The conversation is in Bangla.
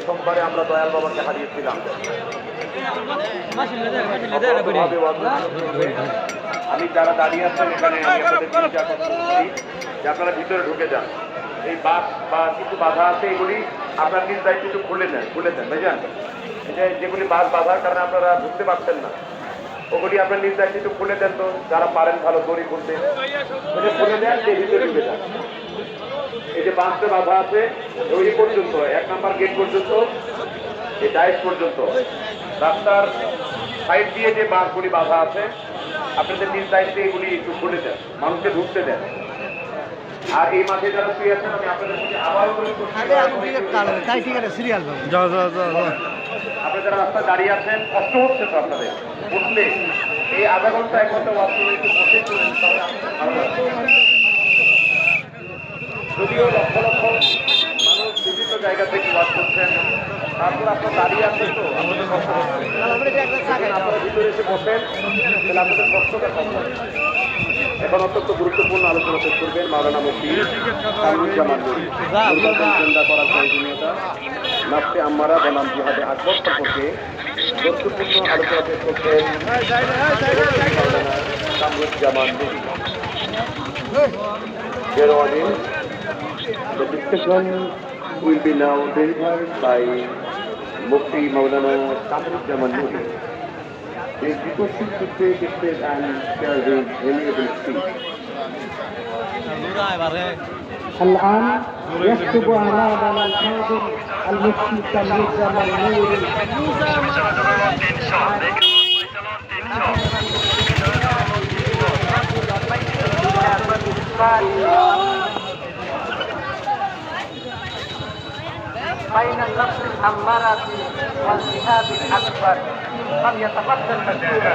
সোমবারে আমরা দয়াল বাবাকে হারিয়েছিলাম। আমি যারা দাঁড়িয়ে আছেন এখানে আপনারা ভিতরে ঢুকে যান। এই বাস বা কিছু বাধা আছে, এগুলি আপনার নিজ দায়িত্ব একটু খুলে দেন বুঝলেন। যেগুলি বাস বাধার কারণে আপনারা ঢুকতে পারছেন না, ওগুলি আপনার নিজ দায়িত্ব একটু খুলে দেন। তো যারা পারেন ভালো দড়ি খুলতে খুলে দেন, যে ভিতরে ঢুকে যান। এই যে বাসে বাধা আছে ওই পর্যন্ত, 1 নম্বর গেট পর্যন্ত, এই ডাইস পর্যন্ত, রাস্তার সাইড দিয়ে যে বাসগুলি বাধা আছে আপনাদের নিজ দায়িত্বে এগুলি একটু খুলে দেন, মানুষকে ঢুকতে দেন। আর এই মাঝে যারা শুয়ে আছেন আমি আপনাদের সাথে আবারও আপনি যারা রাস্তায় দাঁড়িয়ে আছেন, কষ্ট হচ্ছে তো আপনাদের বুঝলে, এই আধা ঘন্টা 1 ঘন্টা ওয়াশ করে একটু বসে চলেন। যদিও লক্ষ লক্ষ মানুষ বিভিন্ন জায়গা থেকে ওয়াশ করছেন, তারপর আপনার দাঁড়িয়ে আছেন তো আপনারা ভিতরে এসে বসেন, তাহলে আপনাদের কষ্টটা কম হবে। এখন অত্যন্ত গুরুত্বপূর্ণ আলোচনা শেষ করবেন মাওলানা মুফতি কামরুজ্জামান জিন্দা করার প্রয়োজনীয়তা, নাফসে আম্মারা বনাম জিহাদে আকবর সম্পর্কে গুরুত্বপূর্ণ আলোচনা শেষ করছেন মাওলানা Kamruzzaman. The discussion will be now delivered by Mufti Maulana Kamruzzaman Nuri. He is requested to take a step and share his valuable speech. الآن يكتب أمامنا الحاضر المفتي كمرزمان نوري. بين النفس الأمارة والجهاد الأكبر فليتفضل مشكورا.